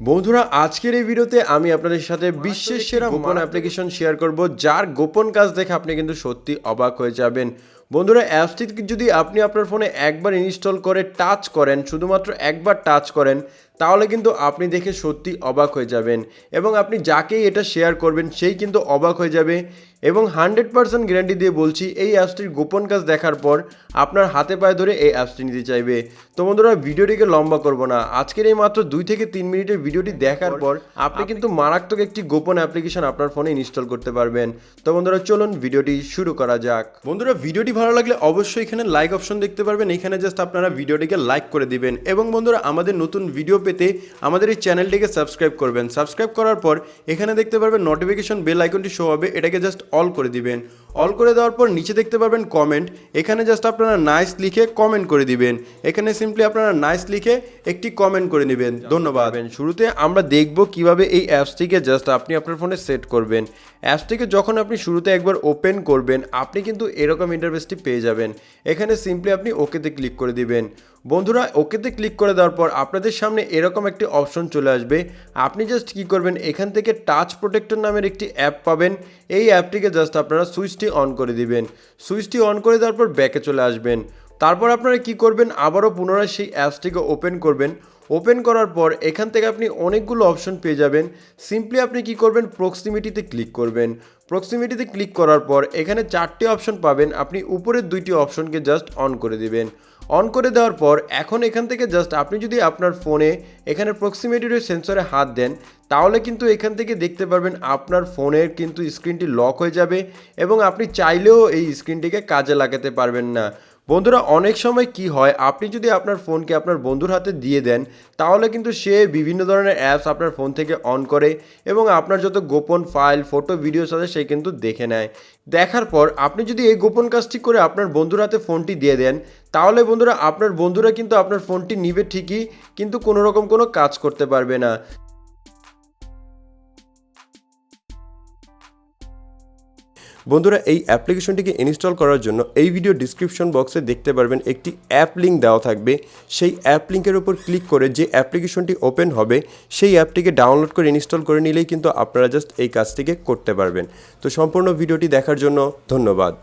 বন্ধুরা আজকের এই ভিডিওতে আমি আপনাদের সাথে বিশ্বের সেরা গোপন অ্যাপ্লিকেশন শেয়ার করব, যার গোপন কাজ দেখে আপনি কিন্তু সত্যি অবাক হয়ে যাবেন। বন্ধুরা অ্যাপসটি যদি আপনি আপনার ফোনে একবার ইনস্টল করে টাচ করেন, শুধুমাত্র একবার টাচ করেন, তাহলে কিন্তু আপনি দেখে সত্যি অবাক হয়ে যাবেন এবং আপনি যাকেই এটা শেয়ার করবেন সেই কিন্তু অবাক হয়ে যাবে। এবং 100% গ্যারান্টি দিয়ে বলছি, এই অ্যাপসটির গোপন কাজ দেখার পর আপনার হাতে পায়ে ধরে এই অ্যাপসটি নিতে চাইবে। তো বন্ধুরা ভিডিওটিকে লম্বা করব না, আজকের এই মাত্র 2 থেকে 3 মিনিটের ভিডিওটি দেখার পর আপনি কিন্তু মারাত্মক একটি গোপন অ্যাপ্লিকেশন আপনার ফোনে ইনস্টল করতে পারবেন। তো বন্ধুরা চলুন ভিডিওটি শুরু করা যাক। বন্ধুরা ভিডিওটি ভালো লাগলে অবশ্যই এখানে লাইক অপশন দেখতে পারবেন, এখানে জাস্ট আপনারা ভিডিওটিকে লাইক করে দিবেন এবং বন্ধুরা আমাদের নতুন ভিডিও পেতে আমাদের এই চ্যানেলটিকে সাবস্ক্রাইব করবেন। সাবস্ক্রাইব করার পর এখানে দেখতে পারবেন নোটিফিকেশন বেল আইকনটি শো হবে, এটাকে জাস্ট অল করে দিবেন। অল করে দেওয়ার পর নিচে দেখতে পারবেন কমেন্ট, এখানে জাস্ট আপনারা নাইস লিখে কমেন্ট করে দিবেন। এখানে সিম্পলি আপনারা নাইস লিখে একটি কমেন্ট করে নেবেন। ধন্যবাদ। শুরুতে আমরা দেখব কিভাবে এই অ্যাপসটিকে জাস্ট আপনি আপনার ফোনে সেট করবেন। অ্যাপসটিকে যখন আপনি শুরুতে একবার ওপেন করবেন, আপনি কিন্তু এরকম ইন্টারফেসটি পেয়ে যাবেন। এখানে সিম্পলি আপনি ওকেতে ক্লিক করে দিবেন। বন্ধুরা ওকেতে ক্লিক করে দেওয়ার পর আপনাদের সামনে এরকম একটি অপশন চলে আসবে। আপনি জাস্ট কী করবেন, এখান থেকে টাচ প্রোটেক্টর নামের একটি অ্যাপ পাবেন। এই অ্যাপটিকে জাস্ট আপনারা সুইচটি অন করে দিবেন। সুইচটি অন করে দেওয়ার পর ব্যাকে চলে আসবেন। তারপর আপনারা কি করবেন, আবারও পুনরায় সেই অ্যাপসটিকে ওপেন করবেন। ওপেন করার পর এখান থেকে আপনি অনেকগুলো অপশন পেয়ে যাবেন। সিম্পলি আপনি কি করবেন, প্রক্সিমিটিতে ক্লিক করবেন। প্রক্সিমিটিতে ক্লিক করার পর এখানে 4টি অপশন পাবেন, আপনি উপরের 2টি অপশনকে জাস্ট অন করে দিবেন। অন করে দেওয়ার পর এখন এখান থেকে জাস্ট আপনি যদি আপনার ফোনে এখানে প্রক্সিমিটির সেন্সরে হাত দেন, তাহলে কিন্তু এখান থেকে দেখতে পারবেন আপনার ফোনের কিন্তু স্ক্রিনটি লক হয়ে যাবে এবং আপনি চাইলেও এই স্ক্রিনটিকে কাজে লাগাতে পারবেন না। বন্ধুরা অনেক সময় কি হয়, আপনি যদি আপনার ফোনকে আপনার বন্ধুর হাতে দিয়ে দেন, তাহলে কিন্তু সে বিভিন্ন ধরনের অ্যাপস আপনার ফোন থেকে অন করে এবং আপনার যত গোপন ফাইল, ফটো, ভিডিওস আছে সে কিন্তু দেখে নেয়। দেখার পর আপনি যদি এই গোপন কাজটি করে আপনার বন্ধুর হাতে ফোনটি দিয়ে দেন, তাহলে বন্ধুরা আপনার বন্ধুরা কিন্তু আপনার ফোনটি নিবে ঠিকই, কিন্তু কোনো রকম কোনো কাজ করতে পারবে না। বন্ধুরা এই অ্যাপ্লিকেশনটিকে ইনস্টল করার জন্য এই ভিডিও ডিসক্রিপশন বক্সে দেখতে পারবেন একটি অ্যাপ লিঙ্ক দেওয়া থাকবে। সেই অ্যাপ লিঙ্কের উপর ক্লিক করে যে অ্যাপ্লিকেশনটি ওপেন হবে সেই অ্যাপটিকে ডাউনলোড করে ইনস্টল করে নিলেই কিন্তু আপনারা জাস্ট এই কাজটিকে করতে পারবেন। তো সম্পূর্ণ ভিডিওটি দেখার জন্য ধন্যবাদ।